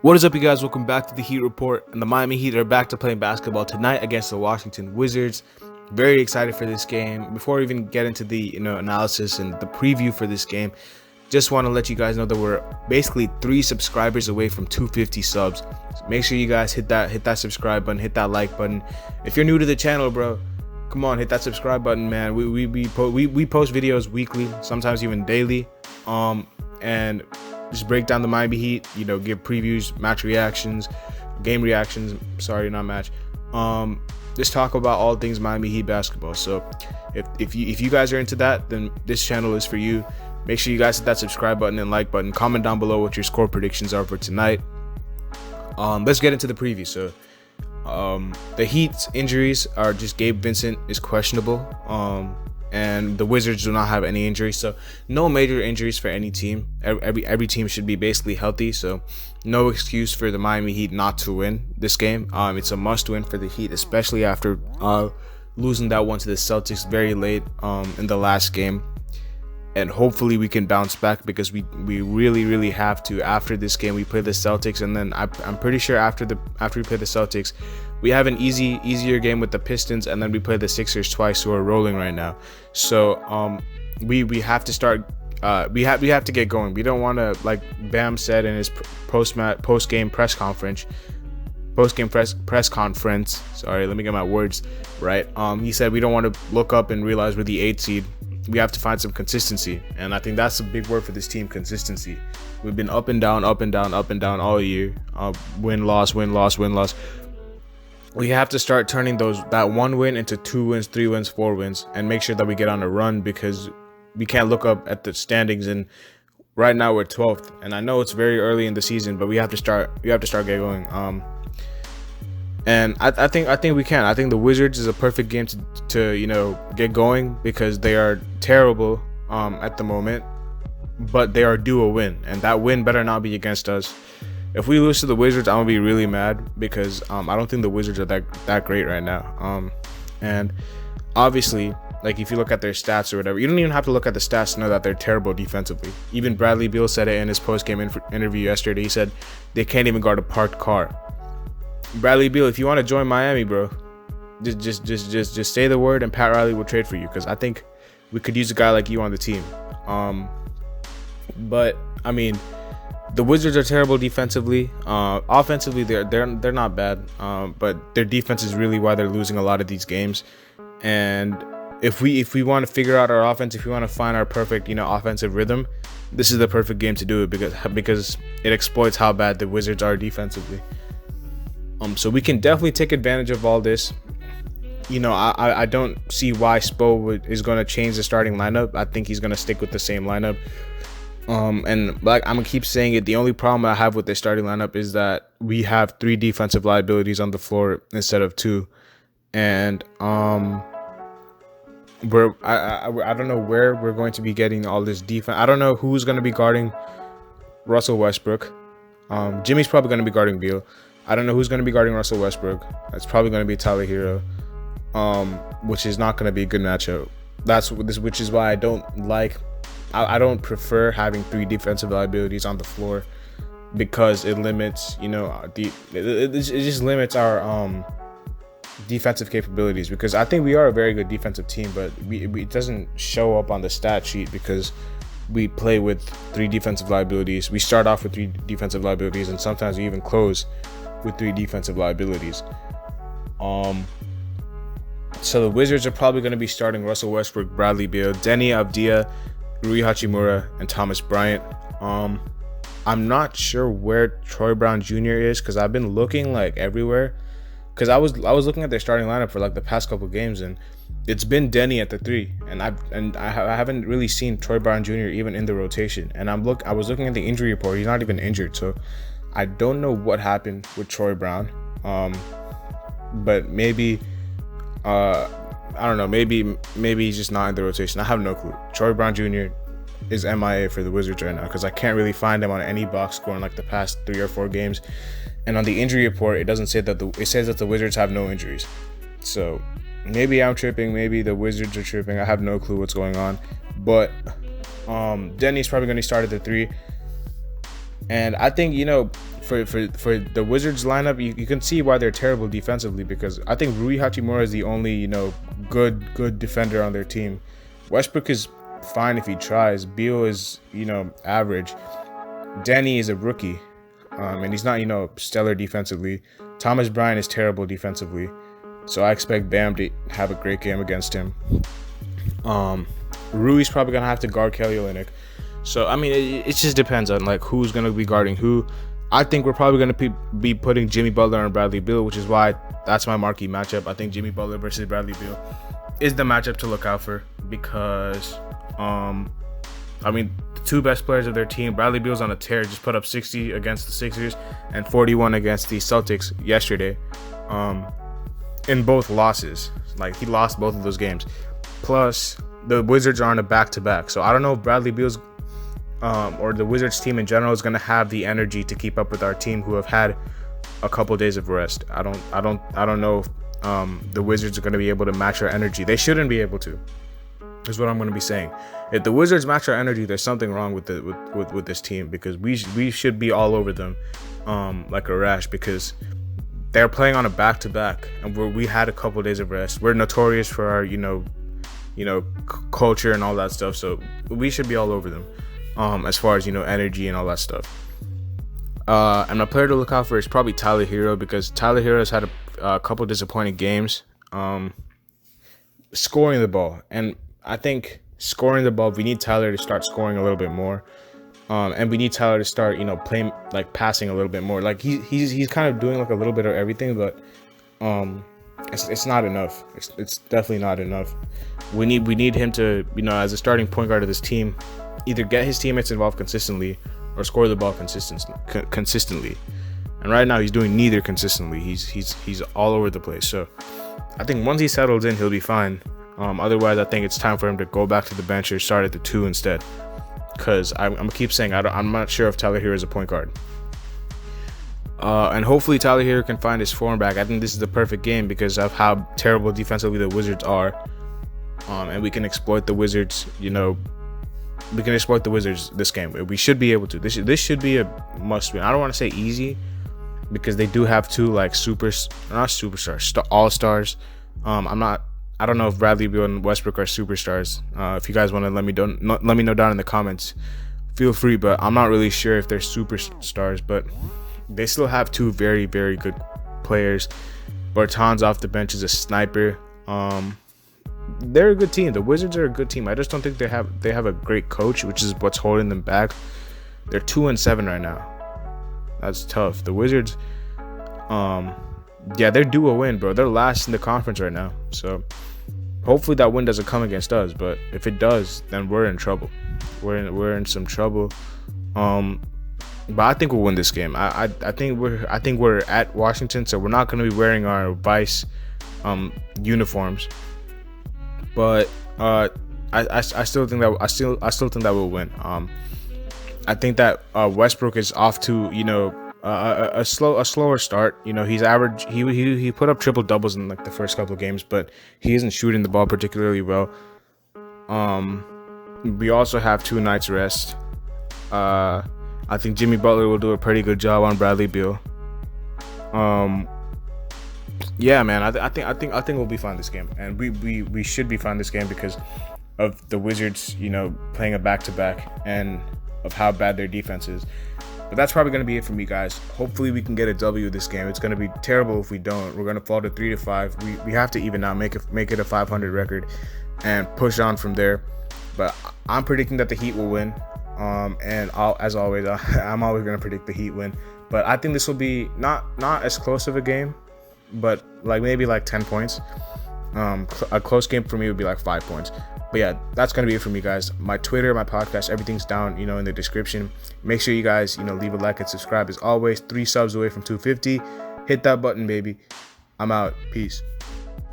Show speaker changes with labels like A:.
A: What is up, you guys? Welcome back to the Heat Report. And the Miami Heat are back to playing basketball tonight against the Washington Wizards. Very excited for this game. Before we even get into the analysis and the preview for this game, just want to let you guys know that we're basically 3 subscribers away from 250 subs. So make sure you guys hit that subscribe button, hit that like button. If you're new to the channel, bro, come on, hit that subscribe button, man. We post videos weekly, sometimes even daily, and just break down the Miami Heat, give previews, match reactions, game reactions. Sorry, not match. Just talk about all things Miami Heat basketball. So if you guys are into that, then this channel is for you. Make sure you guys hit that subscribe button and like button. Comment down below what your score predictions are for tonight. Let's get into the preview. So the Heat's injuries are just Gabe Vincent is questionable. And the Wizards do not have any injuries, so no major injuries for any team. Every team should be basically healthy, so no excuse for the Miami Heat not to win this game. It's a must-win for the Heat, especially after losing that one to the Celtics very late in the last game. And hopefully we can bounce back, because we really have to. After this game, we play the Celtics, and then I'm pretty sure after we play the Celtics, we have an easier game with the Pistons, and then we play the Sixers twice, who are rolling right now. So we have to start. We have to get going. We don't want to, like Bam said in his post-game press conference. Sorry, let me get my words right. He said we don't want to look up and realize we're the 8th seed. We have to find some consistency, and I think that's a big word for this team: consistency. We've been up and down all year. Win loss. We have to start turning that 1 win into 2 wins, 3 wins, 4 wins, and make sure that we get on a run, because we can't look up at the standings, and right now we're 12th. And I know it's very early in the season, but we have to start getting going. And I think we can. I think the Wizards is a perfect game to get going, because they are terrible at the moment, but they are due a win, and that win better not be against us. If we lose to the Wizards, I'm gonna be really mad, because I don't think the Wizards are that great right now. And obviously, like, if you look at their stats or whatever, you don't even have to look at the stats to know that they're terrible defensively. Even Bradley Beal said it in his post-game interview yesterday. He said they can't even guard a parked car. Bradley Beal, if you want to join Miami, bro, just say the word, and Pat Riley will trade for you, because I think we could use a guy like you on the team. But I mean, the Wizards are terrible defensively. Offensively, they're not bad, but their defense is really why they're losing a lot of these games. And if we want to figure out our offense, if we want to find our perfect offensive rhythm, this is the perfect game to do it, because it exploits how bad the Wizards are defensively. So we can definitely take advantage of all this. I don't see why Spo is going to change the starting lineup. I think he's going to stick with the same lineup. And like I'm going to keep saying it, the only problem I have with the starting lineup is that we have 3 defensive liabilities on the floor instead of 2. And I don't know where we're going to be getting all this defense. I don't know who's going to be guarding Russell Westbrook. Jimmy's probably going to be guarding Beal. I don't know who's going to be guarding Russell Westbrook. It's probably going to be Tyler Herro, which is not going to be a good matchup. Which is why I don't prefer having 3 defensive liabilities on the floor, because it limits, it just limits our defensive capabilities, because I think we are a very good defensive team, but it doesn't show up on the stat sheet, because we play with 3 defensive liabilities. We start off with 3 defensive liabilities, and sometimes we even close with 3 defensive liabilities. So the Wizards are probably going to be starting Russell Westbrook, Bradley Beal, Deni Avdija, Rui Hachimura, and Thomas Bryant. I'm not sure where Troy Brown Jr. is, because I've been looking like everywhere, because I was looking at their starting lineup for like the past couple games, and it's been Deni at the 3, and I haven't really seen Troy Brown Jr. even in the rotation. And I was looking at the injury report. He's not even injured, so I don't know what happened with Troy Brown. But maybe I don't know. Maybe he's just not in the rotation. I have no clue. Troy Brown Jr. is MIA for the Wizards right now, because I can't really find him on any box score in like the past 3 or 4 games. And on the injury report, it doesn't say that it says that the Wizards have no injuries. So maybe I'm tripping. Maybe the Wizards are tripping. I have no clue what's going on. But Deni's probably going to start at the 3. And I think, for the Wizards lineup, you can see why they're terrible defensively, because I think Rui Hachimura is the only good defender on their team. Westbrook is fine if he tries. Beal is average. Danny is a rookie, and he's not stellar defensively. Thomas Bryant is terrible defensively, so I expect Bam to have a great game against him. Rui's probably gonna have to guard Kelly Olynyk. So I mean, it just depends on like who's gonna be guarding who. I think we're probably gonna be putting Jimmy Butler and Bradley Beal, which is why that's my marquee matchup. I think Jimmy Butler versus Bradley Beal is the matchup to look out for, because I mean, the two best players of their team, Bradley Beal's on a tear, just put up 60 against the Sixers and 41 against the Celtics yesterday, in both losses. Like, he lost both of those games. Plus, the Wizards are on a back-to-back, so I don't know if Bradley Beal's or the Wizards team in general is going to have the energy to keep up with our team, who have had a couple days of rest. I don't know if the Wizards are going to be able to match our energy. They shouldn't be able to, is what I'm going to be saying. If the Wizards match our energy, there's something wrong with with this team, because we should be all over them like a rash, because they're playing on a back-to-back, and we had a couple days of rest. We're notorious for our culture and all that stuff, so we should be all over them as far as energy and all that stuff. And my player to look out for is probably Tyler Herro, because Tyler Herro has had a couple disappointing games scoring the ball, and I think scoring the ball, we need Tyler to start scoring a little bit more, and we need Tyler to start playing, like, passing a little bit more. Like, he's kind of doing like a little bit of everything, but it's not enough. It's definitely not enough. We need him to, as a starting point guard of this team, either get his teammates involved consistently or score the ball consistently. And right now he's doing neither consistently. He's all over the place. So I think once he settles in, he'll be fine. Otherwise, I think it's time for him to go back to the bench or start at the 2 instead. Because I'm gonna keep saying I'm not sure if Tyler Herro is a point guard. And hopefully Tyler Herro can find his form back. I think this is the perfect game because of how terrible defensively the Wizards are. And we can exploit the Wizards, we can exploit the Wizards this game. We should be able to. This should be a must win. I don't want to say easy, because they do have two like all-stars. I don't know if Bradley Beal and Westbrook are superstars. If you guys want to let me know down in the comments, feel free, but I'm not really sure if they're superstars, but they still have two very, very good players. Bertans off the bench is a sniper. They're a good team. The Wizards are a good team. I just don't think they have a great coach, which is what's holding them back. They're 2-7 right now. That's tough. The Wizards, they're due a win, bro. They're last in the conference right now. So hopefully that win doesn't come against us. But if it does, then we're in trouble. We're in some trouble. But I think we'll win this game. I think we're at Washington, so we're not going to be wearing our Vice uniforms. But I still think that we'll win. I think that Westbrook is off to a slower start. He's average. He put up triple doubles in like the first couple of games, but he isn't shooting the ball particularly well. We also have 2 nights rest. I think Jimmy Butler will do a pretty good job on Bradley Beal. Yeah, man. I think we'll be fine this game, and we should be fine this game because of the Wizards, playing a back-to-back and of how bad their defense is. But that's probably going to be it for me, guys. Hopefully we can get a W this game. It's going to be terrible if we don't. We're going to fall to 3-5. We have to even out, make it a 500 record and push on from there. But I'm predicting that the Heat will win. And as always, I'm always going to predict the Heat win. But I think this will be not as close of a game, but maybe 10 points. A close game for me would be 5 points. But yeah, that's going to be it for me, guys. My Twitter, my podcast, everything's down, in the description. Make sure you guys, leave a like and subscribe. As always, 3 subs away from 250. Hit that button, baby. I'm out. Peace.